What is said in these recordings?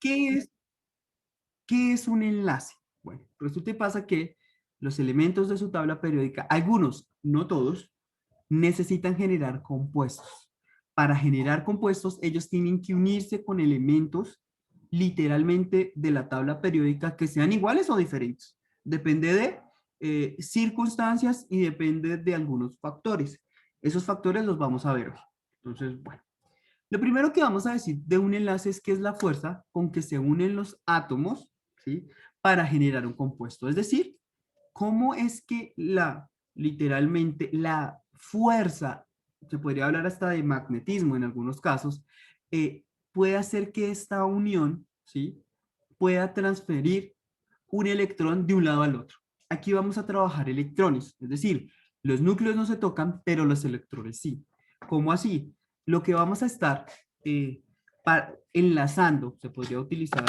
¿Qué es, qué es un enlace? Bueno, resulta y pasa que los elementos de su tabla periódica, algunos, no todos, necesitan generar compuestos. Para generar compuestos, ellos tienen que unirse con elementos literalmente de la tabla periódica que sean iguales o diferentes. Depende de circunstancias y depende de algunos factores. Esos factores los vamos a ver hoy. Entonces, bueno. Lo primero que vamos a decir de un enlace es que es la fuerza con que se unen los átomos, ¿sí? Para generar un compuesto. Es decir, cómo es que literalmente, la fuerza, se podría hablar hasta de magnetismo en algunos casos, puede hacer que esta unión, ¿sí? Pueda transferir un electrón de un lado al otro. Aquí vamos a trabajar electrones, es decir, los núcleos no se tocan, pero los electrones sí. ¿Cómo así? Lo que vamos a estar eh, enlazando, se podría utilizar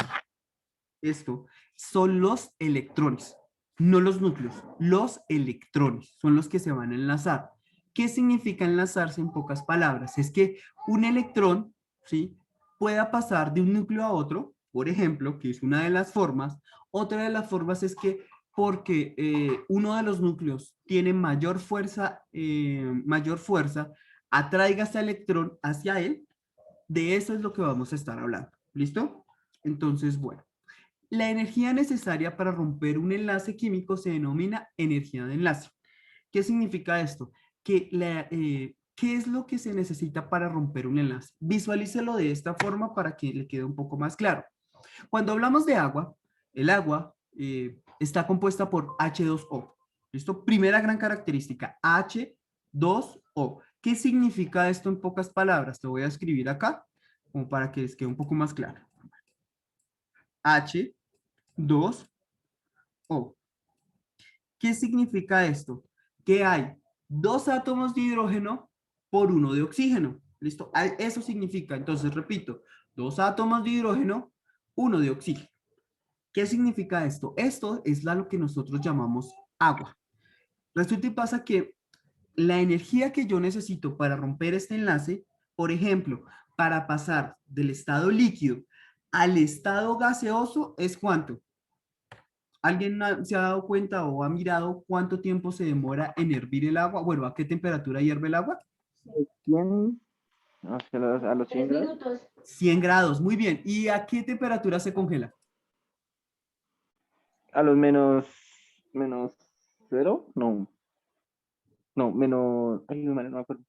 esto, son los electrones, no los núcleos, los electrones son los que se van a enlazar. ¿Qué significa enlazarse en pocas palabras? Es que un electrón, ¿sí? Pueda pasar de un núcleo a otro, por ejemplo, que es una de las formas. Otra de las formas es que porque uno de los núcleos tiene mayor fuerza, atraiga ese electrón hacia él. De eso es lo que vamos a estar hablando. ¿Listo? Entonces, bueno. La energía necesaria para romper un enlace químico se denomina energía de enlace. ¿Qué significa esto? ¿Qué es lo que se necesita para romper un enlace? Visualícelo de esta forma para que le quede un poco más claro. Cuando hablamos de agua, el agua está compuesta por H2O. ¿Listo? Primera gran característica, H2O. ¿Qué significa esto en pocas palabras? Te voy a escribir acá como para que les quede un poco más claro. H2O. ¿Qué significa esto? Que hay dos átomos de hidrógeno por uno de oxígeno. ¿Listo? Eso significa, entonces repito, dos átomos de hidrógeno, uno de oxígeno. ¿Qué significa esto? Esto es lo que nosotros llamamos agua. Resulta y pasa que la energía que yo necesito para romper este enlace, por ejemplo, para pasar del estado líquido al estado gaseoso, ¿es cuánto? ¿Alguien se ha dado cuenta o ha mirado cuánto tiempo se demora en hervir el agua? Bueno, ¿a qué temperatura hierve el agua? 100, a los 100 grados. 100 grados, muy bien. ¿Y a qué temperatura se congela? A los menos cero, no, no, menos, ay, no me acuerdo.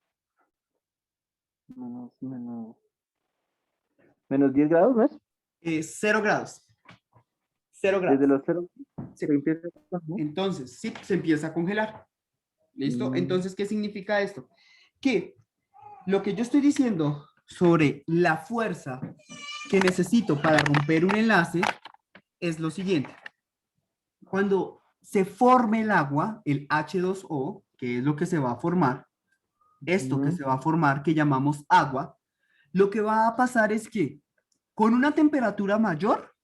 Menos 10 grados, ¿no es? 0 grados. 0 Desde grados. los cero se empieza, ¿no? Entonces, sí, se empieza a congelar. ¿Listo? Mm, Entonces, ¿qué significa esto? Que lo que yo estoy diciendo sobre la fuerza que necesito para romper un enlace es lo siguiente. Cuando se forme el agua, el H2O, que es lo que se va a formar, esto que mm, se va a formar, que llamamos agua, lo que va a pasar es que con una temperatura mayor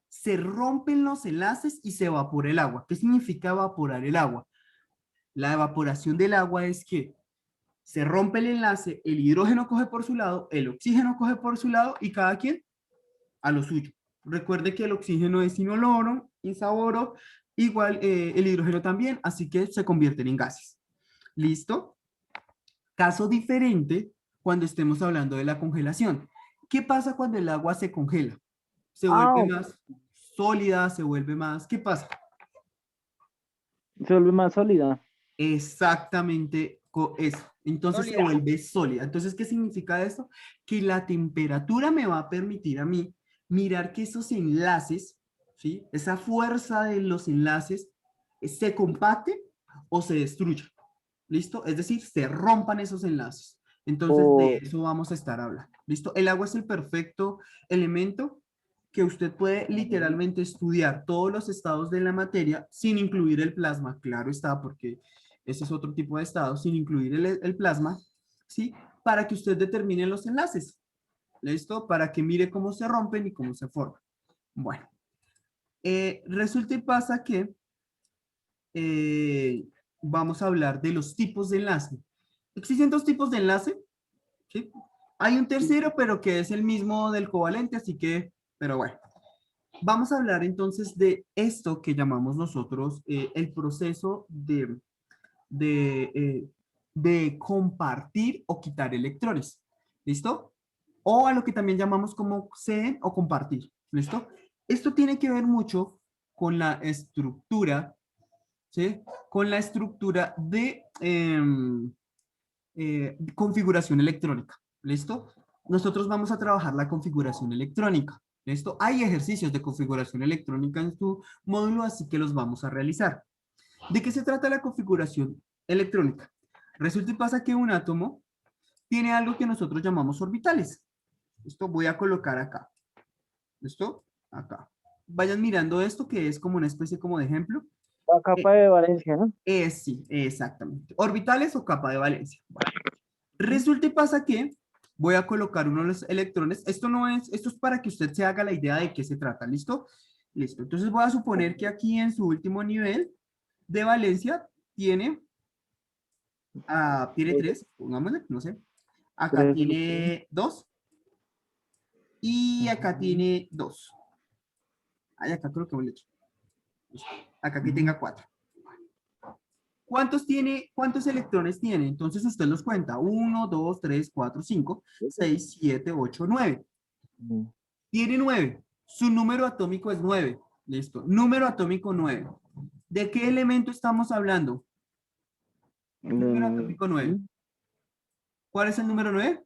se rompen los enlaces y se evapora el agua. ¿Qué significa evaporar el agua? La evaporación del agua es que se rompe el enlace, el hidrógeno coge por su lado, el oxígeno coge por su lado y cada quien a lo suyo. Recuerde que el oxígeno es inoloro, insaboro, igual el hidrógeno también, así que se convierten en gases. ¿Listo? Caso diferente cuando estemos hablando de la congelación. ¿Qué pasa cuando el agua se congela? Se vuelve ok. más sólida, se vuelve más... ¿Qué pasa? Se vuelve más sólida. Exactamente eso. Entonces se Sólida. vuelve sólida. Entonces, ¿qué significa esto? Que la temperatura me va a permitir a mí mirar que esos enlaces, ¿sí? Esa fuerza de los enlaces se compacte o se destruya. ¿Listo? Es decir, se rompan esos enlaces. Entonces, de O, eso vamos a estar hablando. ¿Listo? El agua es el perfecto elemento que usted puede literalmente estudiar todos los estados de la materia sin incluir el plasma. Claro está, porque ese es otro tipo de estado, sin incluir el plasma, ¿sí? Para que usted determine los enlaces. ¿Listo? Para que mire cómo se rompen y cómo se forman. Bueno, resulta y pasa que eh, vamos a hablar de los tipos de enlace. Existen dos tipos de enlace, ¿sí? Hay un tercero, pero que es el mismo del covalente, así que Pero bueno, vamos a hablar entonces de esto que llamamos nosotros el proceso de, eh, de compartir o quitar electrones. ¿Listo? O a lo que también llamamos como ceden o compartir. ¿Listo? Esto tiene que ver mucho con la estructura, ¿sí? Con la estructura de configuración electrónica. ¿Listo? Nosotros vamos a trabajar la configuración electrónica. ¿Listo? Hay ejercicios de configuración electrónica en tu módulo, así que los vamos a realizar. ¿De qué se trata la configuración electrónica? Resulta y pasa que un átomo tiene algo que nosotros llamamos orbitales. Esto voy a colocar acá. ¿Listo? Acá. Vayan mirando esto que es como una especie como de ejemplo. La capa de Valencia, ¿no? Sí, exactamente. Orbitales o capa de valencia. Bueno, Ujú. resulta y pasa que voy a colocar uno de los electrones. Esto no es, esto es para que usted se haga la idea de qué se trata. ¿Listo? Listo. Entonces voy a suponer que aquí en su último nivel de valencia tiene, tiene Eh, 3, pongámosle, no sé. Acá Tres electrones. tiene 2 y acá Ujú, tiene 2. Ay, acá creo que me lo he hecho. Acá que ujú. tenga 4. ¿Cuántos electrones tiene? Entonces usted los cuenta. 1, 2, 3, 4, 5, 6, 7, 8, 9. Ujú. Tiene 9. Su número atómico es 9. Listo. Número atómico 9. ¿De qué elemento estamos hablando? Número atómico 9. Sí. ¿Cuál es el número 9?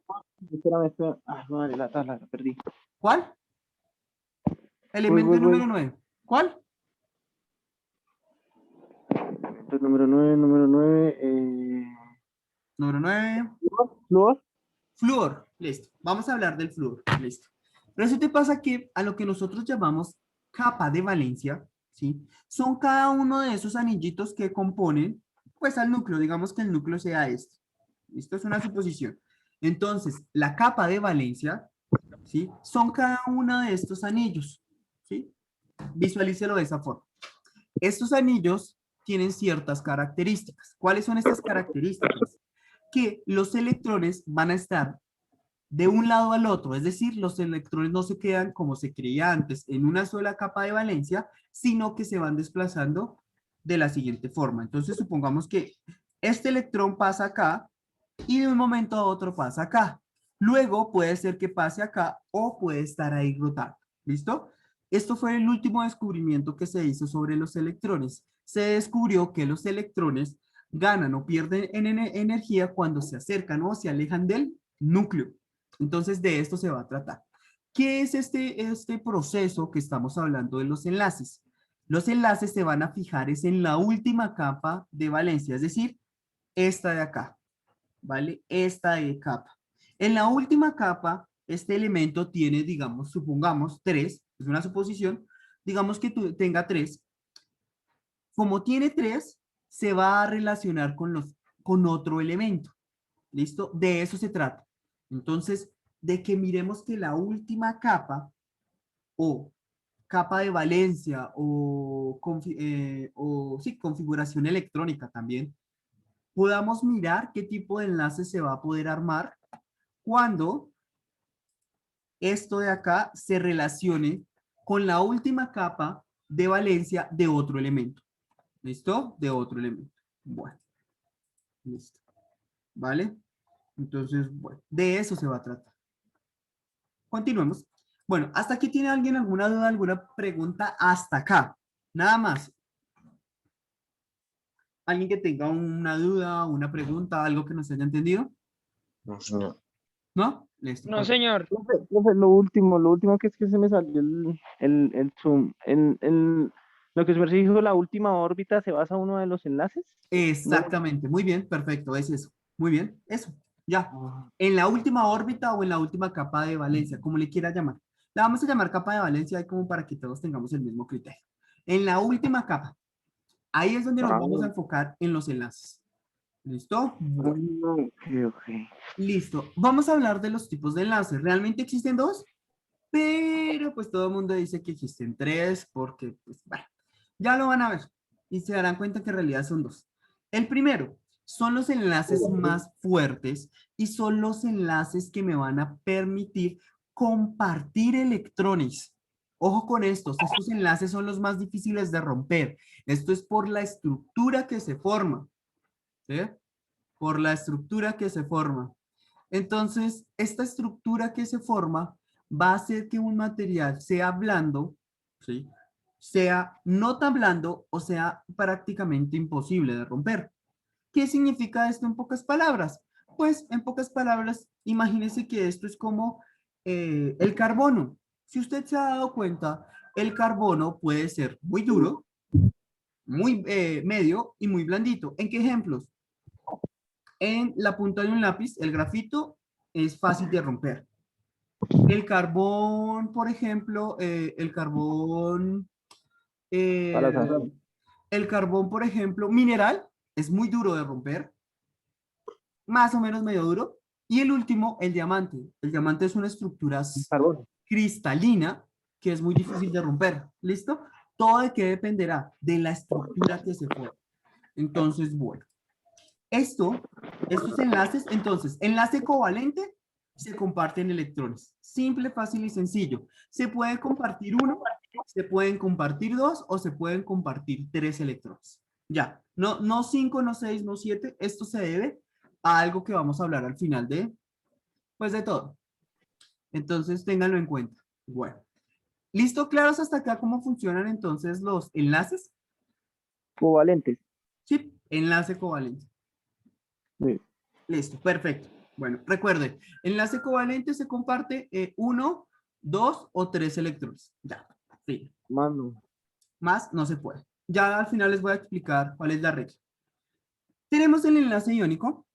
Espérame, espérame. Ah, madre, la tabla, la perdí. ¿Cuál? Voy, Elemento voy, número voy. 9. ¿Cuál? Entonces, número nueve. Número 9. Flúor. Flúor, listo. Vamos a hablar del flúor, listo. Resulta y pasa que a lo que nosotros llamamos capa de valencia, ¿sí? Son cada uno de esos anillitos que componen, pues, al núcleo. Digamos que el núcleo sea este. Esto es una suposición. Entonces, la capa de valencia, ¿sí? Son cada uno de estos anillos, ¿sí? Visualícelo de esa forma. Estos anillos tienen ciertas características. ¿Cuáles son estas características? Que los electrones van a estar de un lado al otro, es decir, los electrones no se quedan como se creía antes en una sola capa de valencia, sino que se van desplazando de la siguiente forma. Entonces, supongamos que este electrón pasa acá y de un momento a otro pasa acá. Luego puede ser que pase acá o puede estar ahí rotando. ¿Listo? Esto fue el último descubrimiento que se hizo sobre los electrones. Se descubrió que los electrones ganan o pierden energía cuando se acercan o se alejan del núcleo. Entonces, de esto se va a tratar. ¿Qué es este proceso que estamos hablando de los enlaces? Los enlaces se van a fijar es en la última capa de valencia, es decir, esta de acá, ¿vale? Esta de capa. En la última capa, este elemento tiene, digamos, supongamos, 3, es una suposición, digamos que tenga 3. Como tiene 3, se va a relacionar con otro elemento. ¿Listo? De eso se trata. Entonces, de que miremos que la última capa o capa de valencia o sí, configuración electrónica también, podamos mirar qué tipo de enlace se va a poder armar cuando esto de acá se relacione con la última capa de valencia de otro elemento. ¿Listo? De otro elemento. Bueno, listo. ¿Vale? Entonces, bueno, de eso se va a tratar. Continuemos. Bueno, ¿hasta aquí tiene alguien alguna duda, alguna pregunta? Hasta acá. Nada más. ¿Alguien que tenga una duda, una pregunta, algo que no se haya entendido? No, señor. ¿No? Listo, No, perfecto. señor. Profe, lo último que es que se me salió el zoom. Lo que se me dijo, la última órbita se basa en uno de los enlaces. No. Exactamente. Muy bien, perfecto. Es eso. Muy bien, eso. Ya. Ah, En la última órbita o en la última capa de valencia, como le quiera llamar. La vamos a llamar capa de valencia ahí como para que todos tengamos el mismo criterio. En la última capa, ahí es donde nos vamos a enfocar en los enlaces. ¿Listo? Bueno. ok, ok. Listo. Vamos a hablar de los tipos de enlaces. ¿Realmente existen dos? Pero pues todo el mundo dice que existen tres porque, pues, bueno, ya lo van a ver y se darán cuenta que en realidad son dos. El primero son los enlaces más fuertes y son los enlaces que me van a permitir compartir electrones. Ojo con estos enlaces son los más difíciles de romper. Esto es por la estructura que se forma, ¿sí? Por la estructura que se forma. Entonces, esta estructura que se forma va a hacer que un material sea blando, ¿sí? Sea no tan blando o sea prácticamente imposible de romper. ¿Qué significa esto en pocas palabras? Pues en pocas palabras, imagínese que esto es como el carbono. Si usted se ha dado cuenta, el carbono puede ser muy duro, muy medio y muy blandito. ¿En qué ejemplos? En la punta de un lápiz, el grafito es fácil de romper. El carbón, por ejemplo, eh, Salazar. el carbón, por ejemplo, mineral, es muy duro de romper, más o menos medio duro. Y el último, el diamante. El diamante es una estructura Carbón. cristalina que es muy difícil de romper. ¿Listo? Todo de qué dependerá de la estructura que se forme. Entonces, bueno, estos enlaces, entonces, enlace covalente se comparten electrones. Simple, fácil y sencillo. Se puede compartir uno, se pueden compartir dos o se pueden compartir tres electrones. Ya, no cinco, no seis, no siete. Esto se debe a algo que vamos a hablar al final pues de todo. Entonces, ténganlo en cuenta. Bueno, ¿listo? ¿Claros hasta acá cómo funcionan entonces los enlaces? Covalentes. Sí, enlace covalente. Sí. Listo, perfecto. Bueno, recuerden, enlace covalente se comparte uno, dos o tres electrones. Ya, sí. Mano. Más no se puede. Ya al final les voy a explicar cuál es la regla. Tenemos el enlace iónico.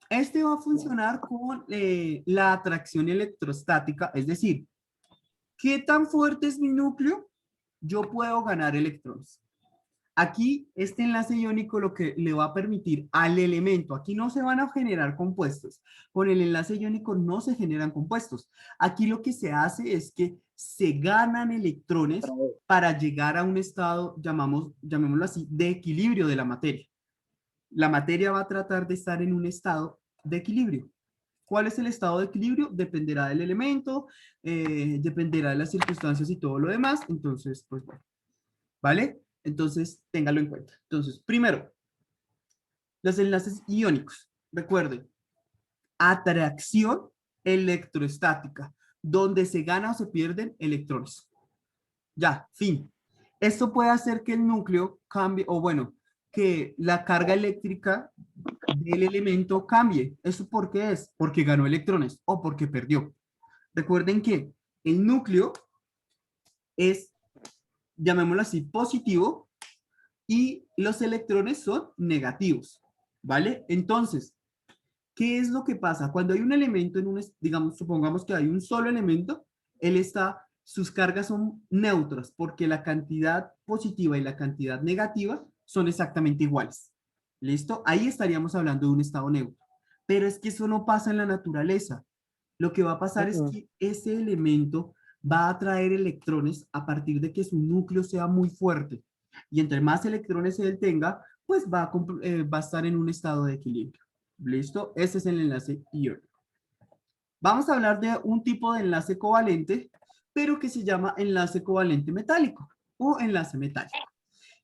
Este va a funcionar con la atracción electrostática, es decir, ¿qué tan fuerte es mi núcleo? Yo puedo ganar electrones. Aquí, este enlace iónico lo que le va a permitir al elemento, aquí no se van a generar compuestos, con el enlace iónico no se generan compuestos. Aquí lo que se hace es que se ganan electrones para llegar a un estado, llamémoslo así, de equilibrio de la materia. La materia va a tratar de estar en un estado de equilibrio. ¿Cuál es el estado de equilibrio? Dependerá del elemento, dependerá de las circunstancias y todo lo demás. Entonces, pues bueno, ¿vale? Entonces, téngalo en cuenta. Entonces, primero, los enlaces iónicos. Recuerden, atracción electrostática, donde se gana o se pierden electrones. Ya, fin. Esto puede hacer que el núcleo cambie, o bueno, que la carga eléctrica del elemento cambie. ¿Eso por qué es? Porque ganó electrones o porque perdió. Recuerden que el núcleo es, llamémoslo así, positivo y los electrones son negativos, ¿vale? Entonces, ¿qué es lo que pasa? Cuando hay un elemento en un, digamos, supongamos que hay un solo elemento, sus cargas son neutras porque la cantidad positiva y la cantidad negativa son exactamente iguales. ¿Listo? Ahí estaríamos hablando de un estado neutro. Pero es que eso no pasa en la naturaleza. Lo que va a pasar es que ese elemento va a atraer electrones a partir de que su núcleo sea muy fuerte. Y entre más electrones él tenga, pues va a estar en un estado de equilibrio. ¿Listo? Este es el enlace iónico. Vamos a hablar de un tipo de enlace covalente, pero que se llama enlace covalente metálico o enlace metálico.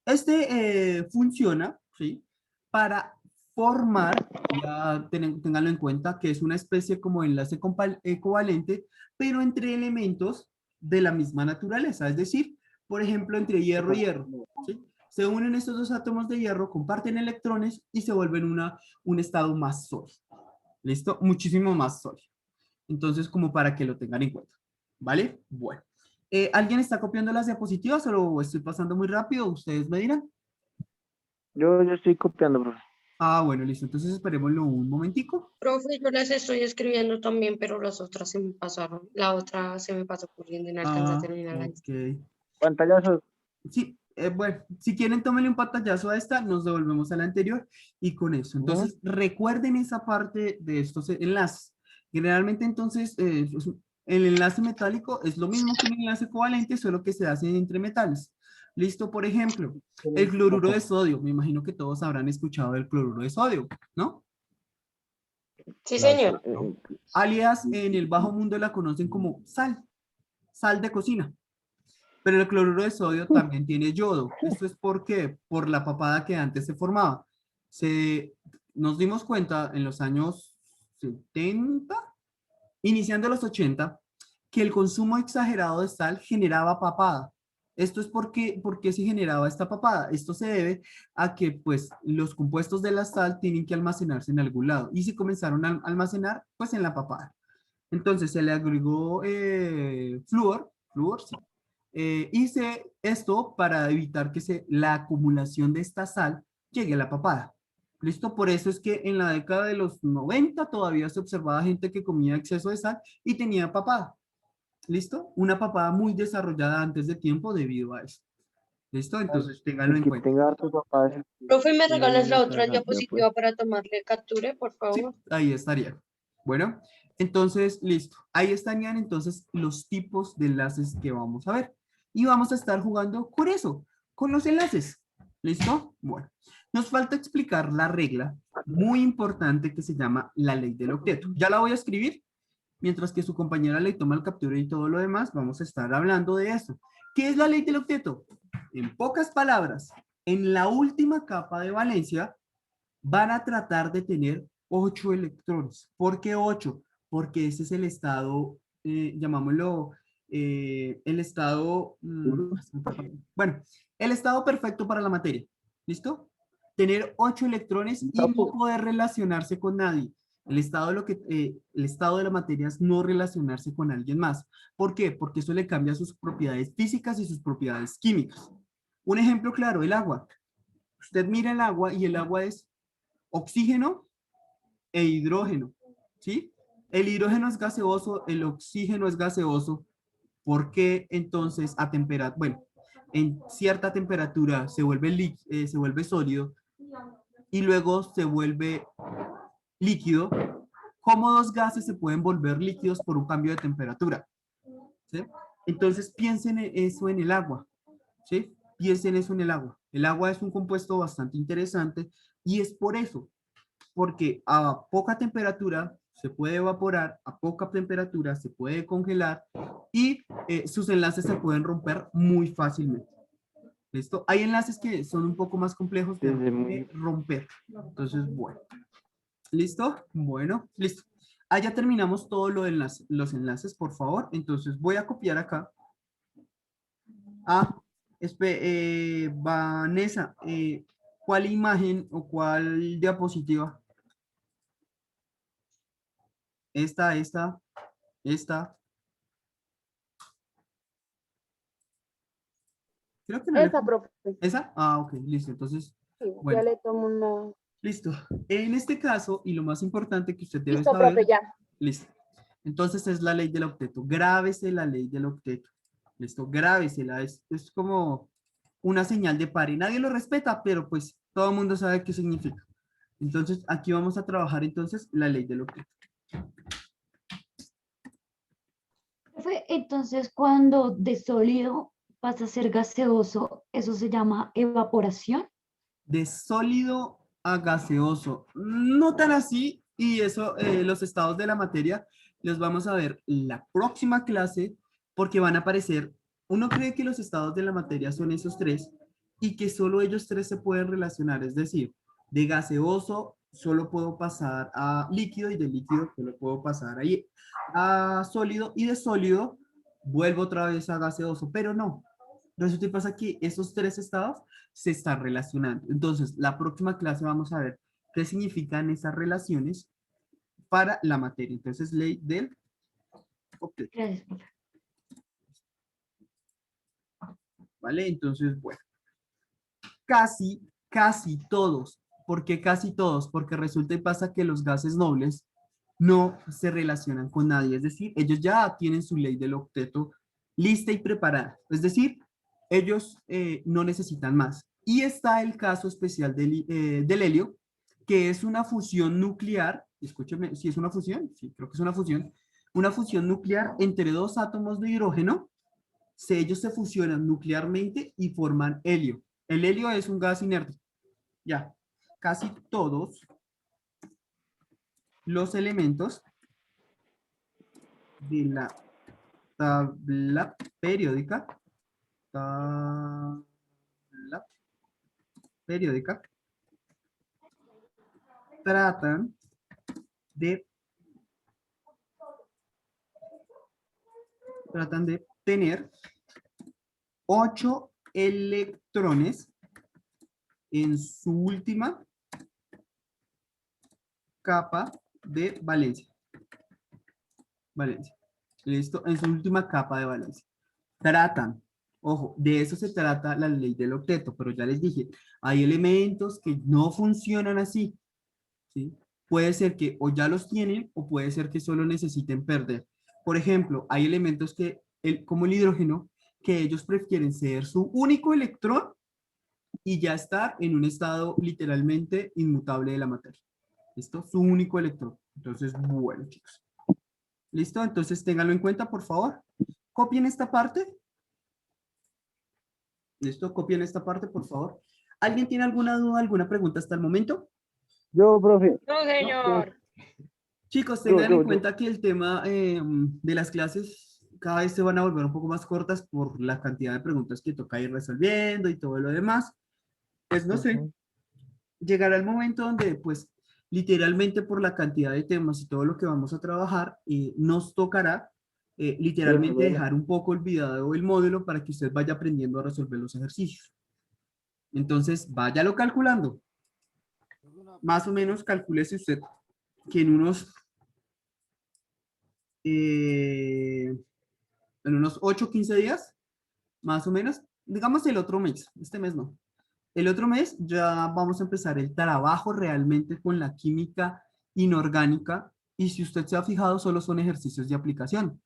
Este funciona, ¿sí? Para formar, ya ténganlo en cuenta, que es una especie como enlace covalente, pero entre elementos de la misma naturaleza, es decir, por ejemplo, entre hierro y hierro, ¿sí? Se unen estos dos átomos de hierro, comparten electrones y se vuelven un estado más sólido. ¿Listo? Muchísimo más sólido. Entonces, como para que lo tengan en cuenta. ¿Vale? Bueno. ¿Alguien está copiando las diapositivas o lo estoy pasando muy rápido? Ustedes me dirán. Yo estoy copiando, profe. Ah, bueno, listo. Entonces esperémoslo un momentico. Profe, yo las estoy escribiendo también, pero las otras se me pasaron. La otra se me pasó corriendo y no alcanza a Ah, terminar la lista. ok. Pantallazos. Sí, bueno, si quieren tómenle un pantallazo a esta, nos devolvemos a la anterior y con eso. Entonces, recuerden esa parte de estos enlaces. Generalmente, entonces, el enlace metálico es lo mismo que un enlace covalente, solo que se hace entre metales. Listo, por ejemplo, el cloruro de sodio. Me imagino que todos habrán escuchado del cloruro de sodio, ¿no? Sí, señor. Alias en el bajo mundo la conocen como sal de cocina. Pero el cloruro de sodio también tiene yodo. ¿Esto es por qué? Por la papada que antes se formaba. Nos dimos cuenta en los años 70, iniciando los 80, que el consumo exagerado de sal generaba papada. Esto es porque se generaba esta papada. Esto se debe a que pues los compuestos de la sal tienen que almacenarse en algún lado y se comenzaron a almacenar pues en la papada. Entonces se le agregó flúor, sí. Hice esto para evitar que la acumulación de esta sal llegue a la papada. ¿Listo? Por eso es que en la década de los 90 todavía se observaba gente que comía exceso de sal y tenía papada. ¿Listo? Una papada muy desarrollada antes de tiempo debido a eso. ¿Listo? Entonces, ténganlo El en que cuenta. tenga hartos papás. Profe, ¿me Una regalas la buena otra saga, ya pues. diapositiva para tomarle captura, por Sí, favor? ahí estaría. Bueno, entonces, listo. Ahí estarían entonces los tipos de enlaces que vamos a ver. Y vamos a estar jugando con eso, con los enlaces. ¿Listo? Bueno, nos falta explicar la regla muy importante que se llama la ley del octeto. Ya la voy a escribir. Mientras que su compañera le toma el captura y todo lo demás, vamos a estar hablando de eso. ¿Qué es la ley del octeto? En pocas palabras, en la última capa de valencia van a tratar de tener 8 electrones. ¿Por qué 8? Porque ese es el estado, llamámoslo, el estado, bueno, el estado perfecto para la materia. ¿Listo? Tener 8 electrones y no poder relacionarse con nadie. El estado de la materia es no relacionarse con alguien más. ¿Por qué? Porque eso le cambia sus propiedades físicas y sus propiedades químicas. Un ejemplo claro, el agua. Usted mira el agua y el agua es oxígeno e hidrógeno, ¿sí? El hidrógeno es gaseoso, el oxígeno es gaseoso. ¿Por qué entonces a temperatura, bueno, en cierta temperatura se vuelve sólido y luego se vuelve líquido? ¿Cómo dos gases se pueden volver líquidos por un cambio de temperatura? ¿Sí? Entonces piensen en eso en el agua, ¿sí? Piensen eso en el agua. El agua es un compuesto bastante interesante y es por eso, porque a poca temperatura se puede evaporar, a poca temperatura se puede congelar y sus enlaces se pueden romper muy fácilmente. ¿Listo? Hay enlaces que son un poco más complejos de romper. Entonces, bueno. ¿Listo? Bueno, listo. Ah, ya terminamos todo lo de los enlaces, por favor. Entonces voy a copiar acá. Ah, Vanessa, ¿cuál imagen o cuál diapositiva? Esta. Creo que no le... Esa, profe. ¿Esa? Ah, ok, listo. Entonces, Sí, bueno, ya le tomo una. listo. En este caso, y lo más importante que usted debe Listo, saber, profe, ya. listo. Entonces es la ley del octeto. Grábese la ley del octeto. Listo, grábesela. Es como una señal de par y nadie lo respeta, pero pues todo el mundo sabe qué significa. Entonces, aquí vamos a trabajar entonces la ley del octeto. Profe, entonces, cuando de sólido pasa a ser gaseoso, ¿eso se llama evaporación? De sólido a gaseoso. No tan así, y eso, los estados de la materia, los vamos a ver la próxima clase, porque van a aparecer, uno cree que los estados de la materia son esos tres, y que solo ellos tres se pueden relacionar, es decir, de gaseoso solo puedo pasar a líquido, y de líquido solo puedo pasar ahí a sólido, y de sólido vuelvo otra vez a gaseoso, pero no. Resulta y pasa que esos tres estados se están relacionando. Entonces, la próxima clase vamos a ver qué significan esas relaciones para la materia. Entonces, ley del octeto. Gracias, profe. ¿Vale? Entonces, bueno, casi todos. ¿Por qué casi todos? Porque resulta y pasa que los gases nobles no se relacionan con nadie. Es decir, ellos ya tienen su ley del octeto lista y preparada. Es decir, ellos no necesitan más. Y está el caso especial del helio, que es una fusión nuclear. Escúcheme, si es una fusión, sí, creo que es una fusión nuclear entre dos átomos de hidrógeno. Ellos se fusionan nuclearmente y forman helio. El helio es un gas inerte. Ya, casi todos los elementos de la tabla periódica tabla periódica tratan de tener 8 electrones en su última capa de valencia. ¿Listo? En su última capa de valencia. Tratan. Ojo, de eso se trata la ley del octeto, pero ya les dije, hay elementos que no funcionan así, ¿sí? Puede ser que o ya los tienen o puede ser que solo necesiten perder. Por ejemplo, hay elementos que, como el hidrógeno, que ellos prefieren ser su único electrón y ya estar en un estado literalmente inmutable de la materia. ¿Listo? Su único electrón. Entonces, bueno, chicos. ¿Listo? Entonces, ténganlo en cuenta, por favor. Copien esta parte. ¿Listo? Copien esta parte, por favor. ¿Alguien tiene alguna duda, alguna pregunta hasta el momento? Yo, profe. No, señor. Chicos, tengan en cuenta que el tema de las clases cada vez se van a volver un poco más cortas por la cantidad de preguntas que toca ir resolviendo y todo lo demás. Pues no sé, llegará el momento donde pues literalmente por la cantidad de temas y todo lo que vamos a trabajar, nos tocará literalmente dejar un poco olvidado el módulo para que usted vaya aprendiendo a resolver los ejercicios. Entonces, váyalo calculando. Más o menos calcúlese usted que en unos 8 o 15 días, más o menos, digamos el otro mes, este mes no. El otro mes ya vamos a empezar el trabajo realmente con la química inorgánica y si usted se ha fijado, solo son ejercicios de aplicación.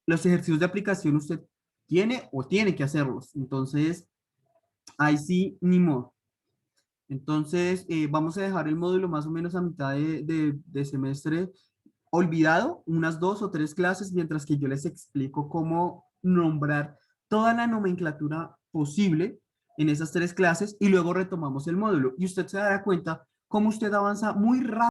Los ejercicios de aplicación usted tiene que hacerlos. Entonces, ahí sí, ni modo. Entonces, vamos a dejar el módulo más o menos a mitad de semestre olvidado, unas 2 o 3 clases, mientras que yo les explico cómo nombrar toda la nomenclatura posible en esas 3 clases y luego retomamos el módulo. Y usted se dará cuenta cómo usted avanza muy rápido